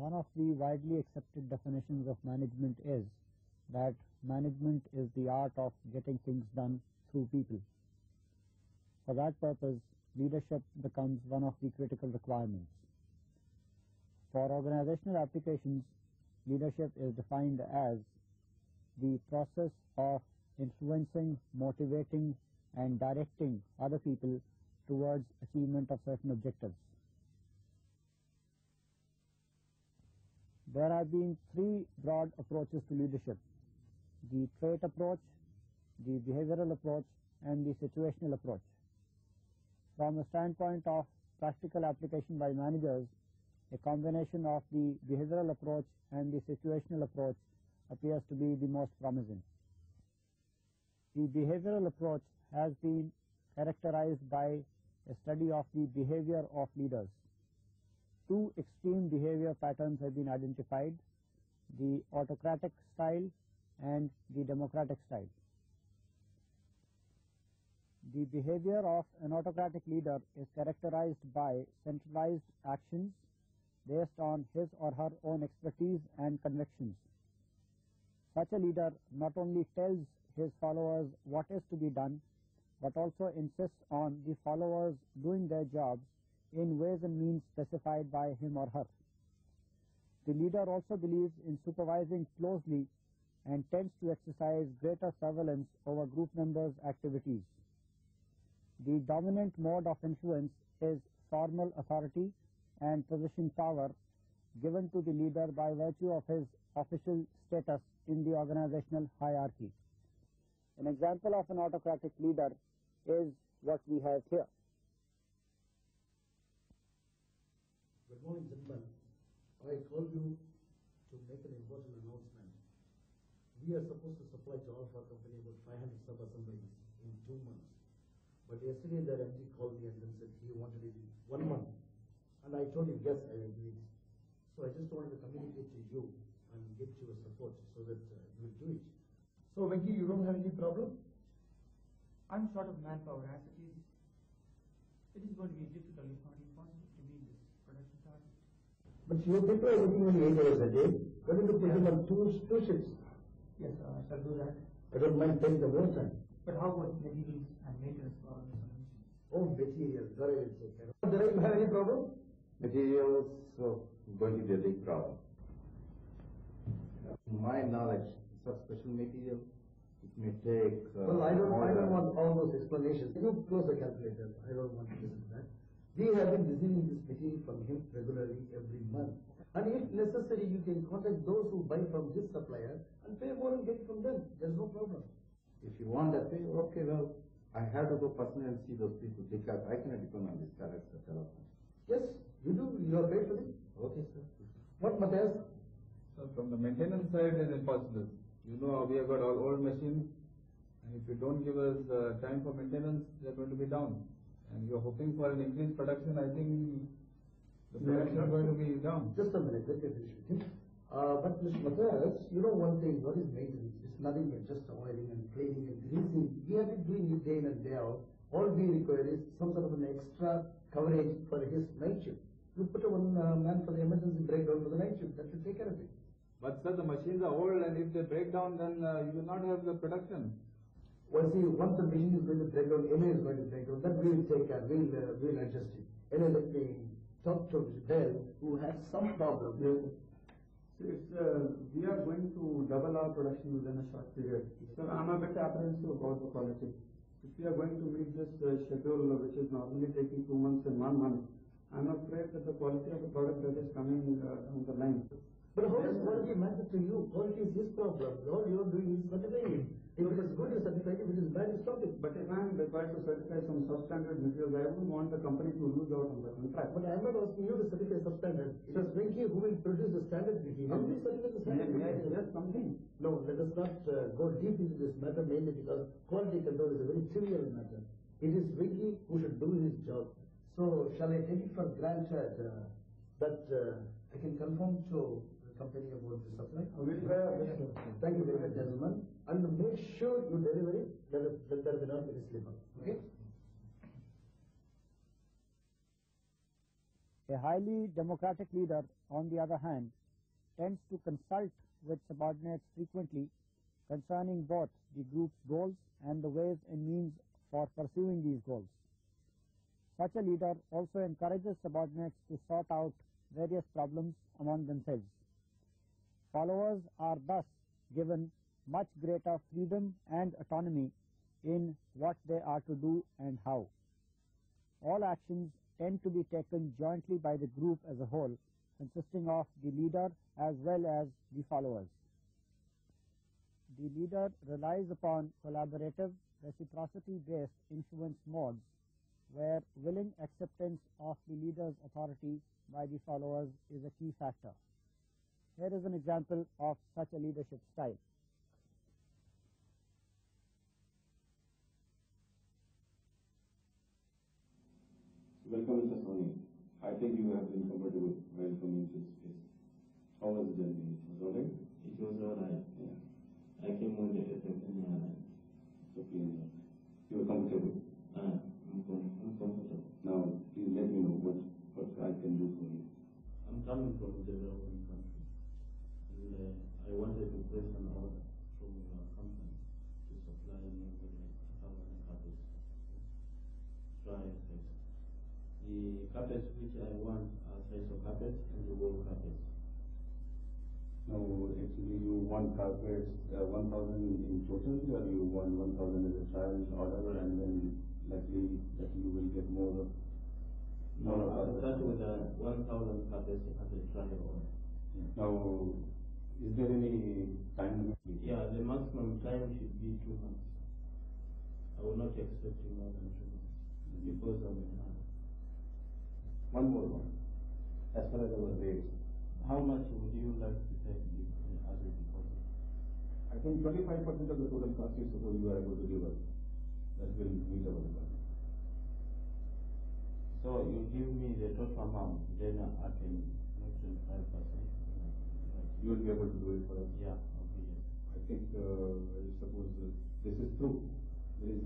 One of the widely accepted definitions of management is that management is the art of getting things done through people. For that purpose, leadership becomes one of the critical requirements. For organizational applications, leadership is defined as the process of influencing, motivating, and directing other people towards achievement of certain objectives. There have been three broad approaches to leadership: the trait approach, the behavioral approach, and the situational approach. From the standpoint of practical application by managers, a combination of the behavioral approach and the situational approach appears to be the most promising. The behavioral approach has been characterized by a study of the behavior of leaders. Two extreme behavior patterns have been identified: the autocratic style and the democratic style. The behavior of an autocratic leader is characterized by centralized actions based on his or her own expertise and convictions. Such a leader not only tells his followers what is to be done, but also insists on the followers doing their jobs in ways and means specified by him or her. The leader also believes in supervising closely and tends to exercise greater surveillance over group members' activities. The dominant mode of influence is formal authority and position power given to the leader by virtue of his official status in the organizational hierarchy. An example of an autocratic leader is what we have here. Good morning, gentlemen. I called you to make an important announcement. We are supposed to supply to all of our company about 500 sub-assemblies in 2 months. But yesterday the MD called me and then said he wanted it in 1 month. And I told him, yes, I agreed. So I just wanted to communicate to you and get your support so that you will do it. So Venki, you don't have any problem? I'm short of manpower as it is. It is going to be difficult, if not impossible, to meet this production target. But your people are working only 8 hours a day. Why don't you put them on two shifts? Yes, I shall do that. I don't mind paying the overtime. But how about materials and maintenance for all this machine? Oh, materials. That I will take care of. Do you have any problem? Materials going to be a big problem. In my knowledge, such special material, it may take. Well, I don't want all those explanations. You close the calculator. I don't want to listen to that. We have been receiving this material from him regularly every month. And if necessary, you can contact those who buy from this supplier and pay more and get it from them. There's no problem. If you want that way, okay, well, I have to go personally and see those people because I cannot depend on this direct telephone. Yes, you do. You are paid for it. Okay, sir. What, Matthias? So from the maintenance side, it is impossible. You know, we have got all old machines, and if you don't give us time for maintenance, they're going to be down. And you're hoping for an increased production. I think the production is going to be down. Just a minute, let me finish with you. But Mr. Matthias, you know one thing, what is maintenance? It's nothing but just oiling and cleaning and greasing. We have been doing it day in and day out. All we require is some sort of an extra coverage for his night shift. You put one man for the emergency breakdown for the night shift, that will take care of it. But sir, the machines are old, and if they break down, then you will not have the production. Well, see, once the machine is going to break down, any is going to break down, that we will take care, we will adjust it. Anyway, let me talk to Bell, who has some problem. See, we are going to double our production within a short period. So I'm a bit apprehensive about the quality. If we are going to meet this schedule, which is normally taking 2 months and 1 month, I'm afraid that the quality of the product that is coming on the line. But how does quality matter to you? Quality is his problem. All you are doing is certifying. If it is good, you certify it. If it is bad, you stop it. But if I am required to certify some substandard materials, I wouldn't want the company to lose out on the contract. But I am not asking you to certify substandard. It is Venki who will produce the standard material. How do you certify the standard material? Yes, something. No, let us not go deep into this matter, mainly because quality control is a very trivial matter. It is Venki who should do his job. So, shall I take it for granted that I can confirm to the company about the supply? Thank you very much, gentlemen. And make sure you deliver it, that there will not be a slip up. Okay? A highly democratic leader, on the other hand, tends to consult with subordinates frequently concerning both the group's goals and the ways and means for pursuing these goals. Such a leader also encourages subordinates to sort out various problems among themselves. Followers are thus given much greater freedom and autonomy in what they are to do and how. All actions tend to be taken jointly by the group as a whole, consisting of the leader as well as the followers. The leader relies upon collaborative, reciprocity-based influence modes, where willing acceptance of the leader's authority by the followers is a key factor. Here is an example of such a leadership style. Welcome, Mr. Soni. I think you have been comfortable while coming to this place. How was the journey? It was alright? It was alright. Yeah. I came with the SFN airline. You were comfortable? I'm comfortable. Now, please let me know what I can do for you. I'm coming from a developing country. And I wanted to place an order from your company to supply me with like 1,000 carpets. Dry space. The carpets which I want are size of carpets and the wall carpets. No, actually you want carpets 1,000 in total, or you want 1,000 as a trial order and then likely that you will get more of No, I start with 1,000 carpets as a trial order. Yeah. Now, is there any time limit? Yeah, the maximum time should be 2 months. I will not expect more than 2 months because of the One more one. As far as our rates, how much would you like to take as a deposit? I think 25% of the total cost is suppose you are able to give us. That will meet our requirement. So you give me the total amount, then I can make 25%. You will be able to do it for us? Yeah, okay. I think, suppose this is true. There is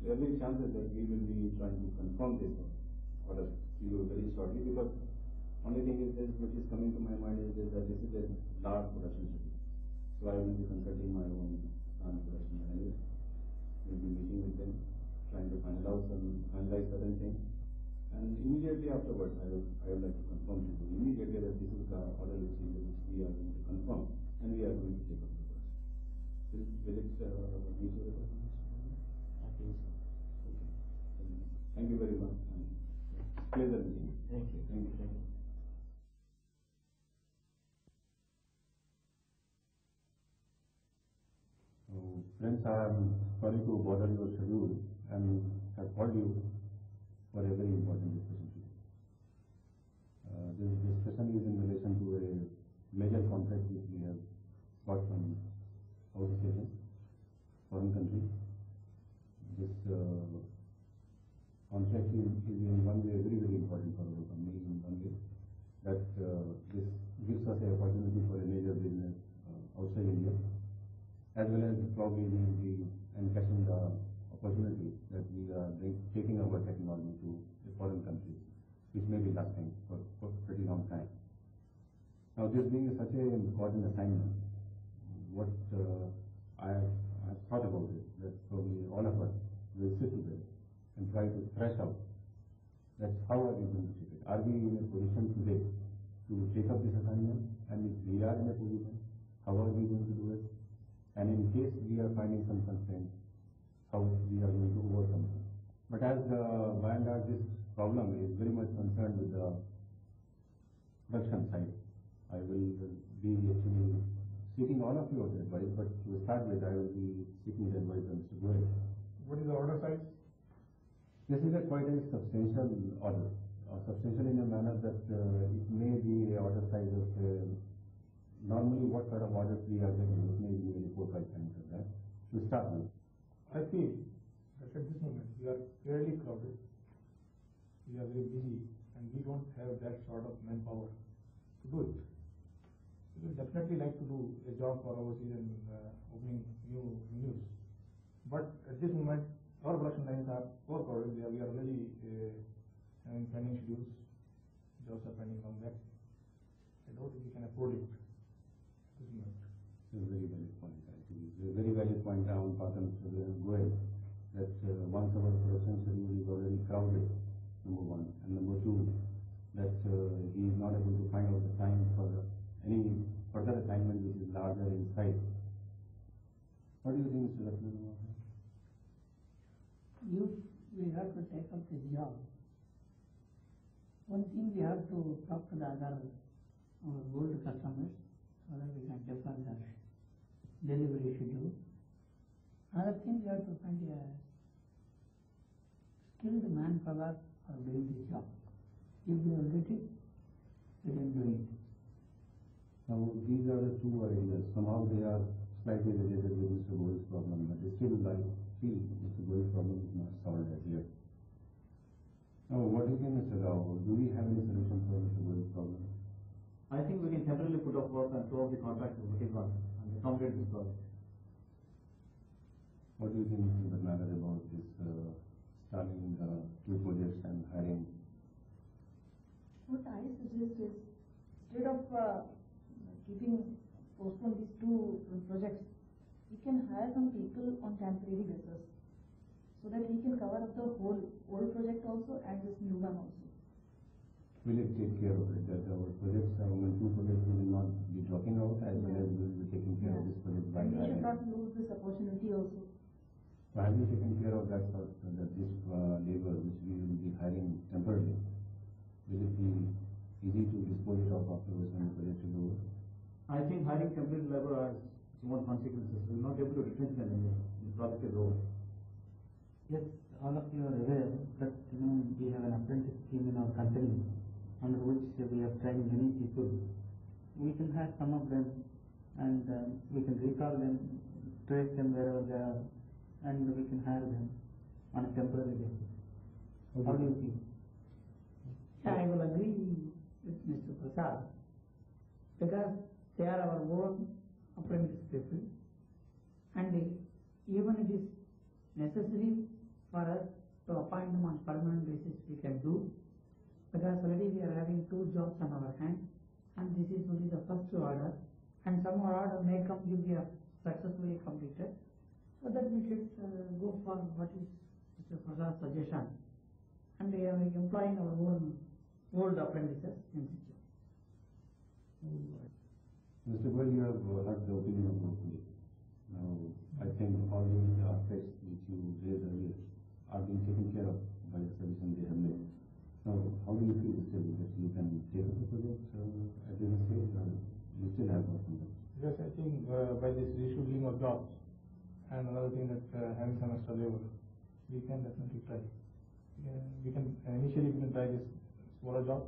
every chance that we will be trying to confirm this order to you very shortly, because only thing is this which is coming to my mind is that this is a large production schedule. So I will be consulting my own production manager. We'll be meeting with them, trying to finalize certain things. And immediately afterwards, I would like to confirm to you immediately that this is the order which we are going to confirm, and we are going to take up the process. Will it meet your requirements? I think so. Okay. Thank you very much. Pleasure meeting you. Thank you. Thank you. Thank you. Friends, I am sorry to bother your schedule and have called you for a very important discussion today. This discussion is in relation to a major contract which we have got from outstation, foreign country. This contract is in one way very, very important for our company in one way, that this gives us an opportunity for a major business outside India, as well as probably we will be encashing the opportunity that we are taking our technology to a foreign country, which may be lasting for a pretty long time. Now, this being such an important assignment, what I have thought about it, that probably all of us will sit together and try to thresh out that how are we going to take it. Are we in a position today to take up this assignment? And if we are in a position, how are we going to do it? And in case we are finding some constraints, how we are going to overcome it. But as by and large this problem is very much concerned with the production side, I will be actually seeking all of your advice, but to start with I will be seeking the advice of Mr. Goel. What is the order size? This is quite a substantial order, substantial in a manner that it may be an order size of normally what sort of orders we are getting, it may be 4-5 times of that to start with. I feel that at this moment we are fairly crowded, we are very busy, and we don't have that sort of manpower to do it. We will definitely like to do a job for overseas and opening new venues. But at this moment, our production lines are overcrowded. We are already and pending schedules, jobs are pending on that. I doubt we can afford it. It's a very valid point, I think. It's a very valid point on part of Mr. Goel, that once our production schedule is already crowded, number one, and number two, that he is not able to find out the time for any further assignment which is larger in size. What do you think, Mr. Ratnam? If we have to take up this job, one thing we have to talk to the other gold customers so that we can defer the delivery schedule. Another thing, we have to find a skilled manpower for doing this job. If we will get it, we can do it. Now, these are the two ideas. Somehow they are slightly related with Mr. Goel's problem, but still I feel Mr. Goel's problem is not solved as yet. Now, what do you think, Mr. Rao? Do we have any solution for Mr. Goel's problem? I think we can temporarily put off work and throw off the contract to working on and accommodate this project. What do you think, Mr. Bernardo, about this starting the two projects and hiring? What I suggest is, instead of postpone these two projects, we can hire some people on temporary basis, so that we can cover up the whole old project also and this new one also. Will it take care of it, that our projects, two projects will not be dropping out, as well as we will be taking care of this project by and we hiring? should not lose this opportunity also. So have you taken care of that sort, that this labor which we will be hiring temporarily, will it be easy to dispose it of afterwards when the project is over? I think hiring temporary labor has its own consequences. We will not be able to retain them when the project is over. Yes, all of you are aware that we have an apprentice scheme in our company, under which we have trained many people. We can have some of them, and we can recall them, trace them wherever they are, and we can hire them on a temporary basis. How do you feel? Yeah, I will agree with Mr. Prasad, because they are our own apprentice people, and even it is necessary for us to appoint them on permanent basis, we can do, because already we are having two jobs on our hand, and this is only the first order, and some more order may come if we have successfully completed, so that we should go for what is Mr. Prasad's suggestion, and we are employing our own old apprentices in this job. Mr. Goel, you have heard the opinion of both colleagues. Now, I think all these aspects which you raised earlier are being taken care of by the solution they have made. Now, how do you feel still that you can take up the project at this stage, or you still have work on that? Yes, I think by this rescheduling of jobs and another thing that having some extra labor, we can definitely try. We can initially we can try this smaller job,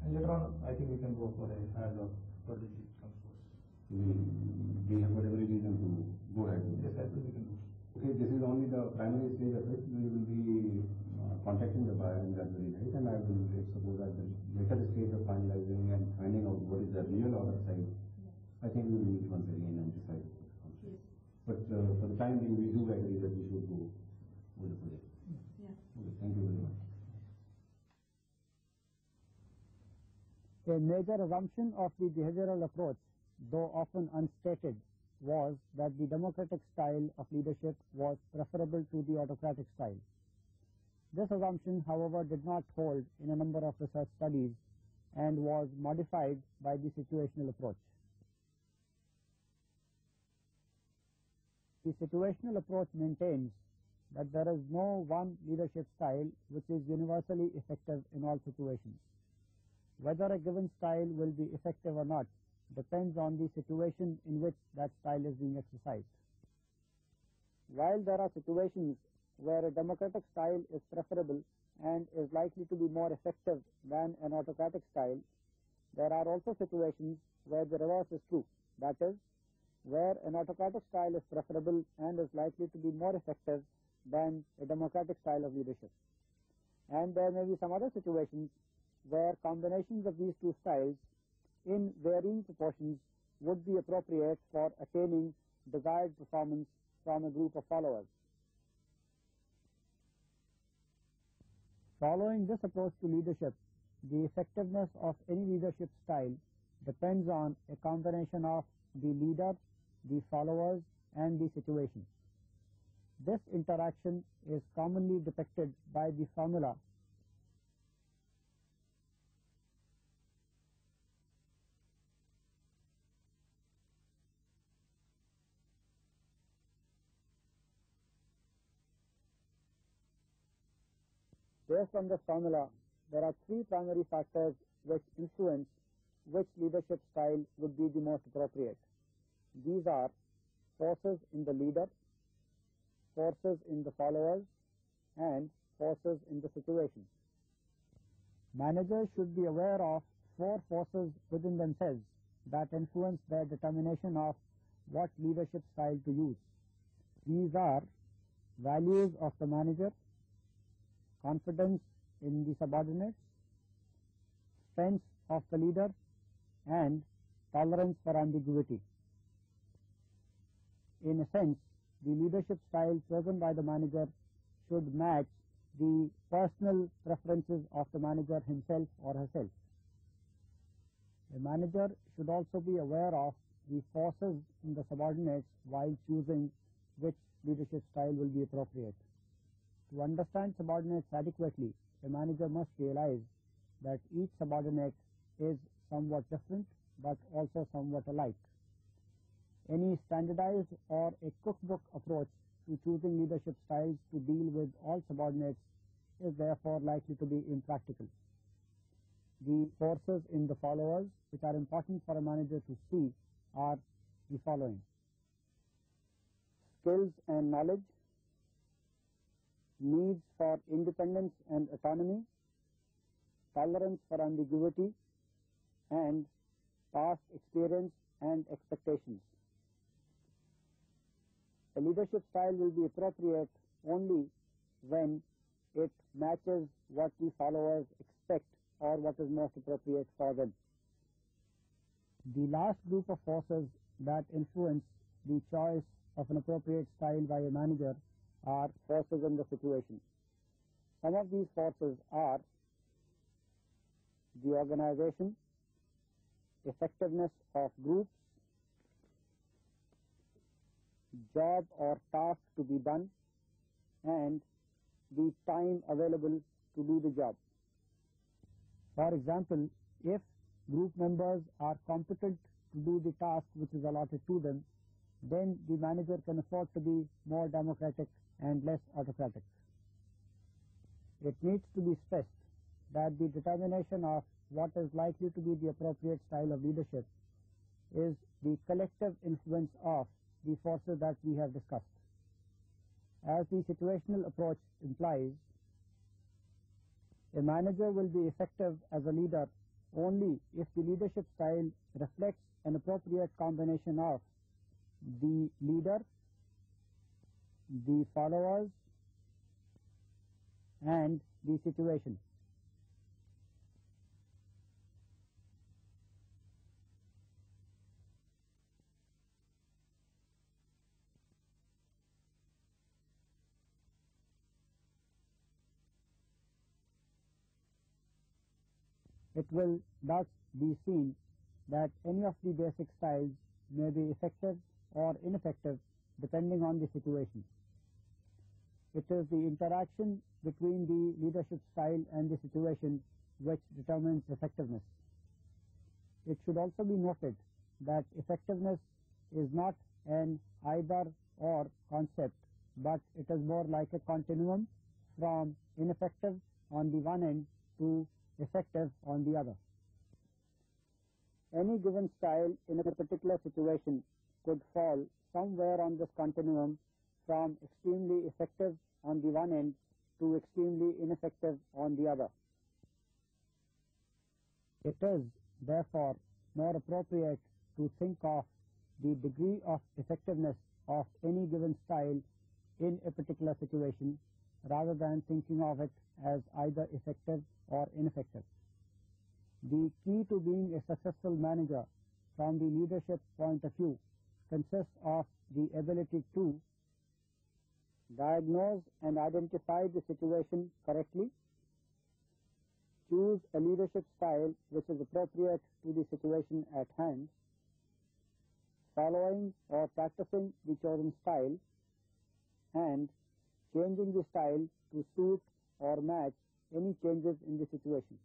and later on I think we can go for a higher job for the comes first. We have got every reason to go ahead with Yes, this. I think we can do. Okay, this is only the primary stage of it. We will be contacting the buyer in that very night, and I will suppose at the later stage of finalizing and finding out what is the real order size, I think we will meet once again and decide. Yes. But for the time being, we do agree that we should go with the project. Yeah. Okay, thank you very much. A major assumption of the behavioral approach, though often unstated, was that the democratic style of leadership was preferable to the autocratic style. This assumption, however, did not hold in a number of research studies and was modified by the situational approach. The situational approach maintains that there is no one leadership style which is universally effective in all situations. Whether a given style will be effective or not depends on the situation in which that style is being exercised. While there are situations where a democratic style is preferable and is likely to be more effective than an autocratic style, there are also situations where the reverse is true. That is, where an autocratic style is preferable and is likely to be more effective than a democratic style of leadership. And there may be some other situations where combinations of these two styles in varying proportions would be appropriate for attaining desired performance from a group of followers. Following this approach to leadership, the effectiveness of any leadership style depends on a combination of the leader, the followers, and the situation. This interaction is commonly depicted by the formula Based on this formula, there are three primary factors which influence which leadership style would be the most appropriate. These are forces in the leader, forces in the followers, and forces in the situation. Managers should be aware of four forces within themselves that influence their determination of what leadership style to use. These are values of the manager, confidence in the subordinates, strengths of the leader, and tolerance for ambiguity. In a sense, the leadership style chosen by the manager should match the personal preferences of the manager himself or herself. A manager should also be aware of the forces in the subordinates while choosing which leadership style will be appropriate. To understand subordinates adequately, a manager must realize that each subordinate is somewhat different but also somewhat alike. Any standardized or a cookbook approach to choosing leadership styles to deal with all subordinates is therefore likely to be impractical. The forces in the followers which are important for a manager to see are the following: skills and knowledge, needs for independence and autonomy, tolerance for ambiguity, and past experience and expectations. A leadership style will be appropriate only when it matches what the followers expect or what is most appropriate for them. The last group of forces that influence the choice of an appropriate style by a manager are forces in the situation. Some of these forces are the organization, effectiveness of groups, job or task to be done, and the time available to do the job. For example, if group members are competent to do the task which is allotted to them, then the manager can afford to be more democratic and less autocratic. It needs to be stressed that the determination of what is likely to be the appropriate style of leadership is the collective influence of the forces that we have discussed. As the situational approach implies, a manager will be effective as a leader only if the leadership style reflects an appropriate combination of the leader, the followers, and the situation. It will thus be seen that any of the basic styles may be effective or ineffective depending on the situation. It is the interaction between the leadership style and the situation which determines effectiveness. It should also be noted that effectiveness is not an either-or concept, but it is more like a continuum from ineffective on the one end to effective on the other. Any given style in a particular situation could fall somewhere on this continuum from extremely effective on the one end to extremely ineffective on the other. It is, therefore, more appropriate to think of the degree of effectiveness of any given style in a particular situation rather than thinking of it as either effective or ineffective. The key to being a successful manager from the leadership point of view consists of the ability to diagnose and identify the situation correctly, choose a leadership style which is appropriate to the situation at hand, following or practicing the chosen style, and changing the style to suit or match any changes in the situation.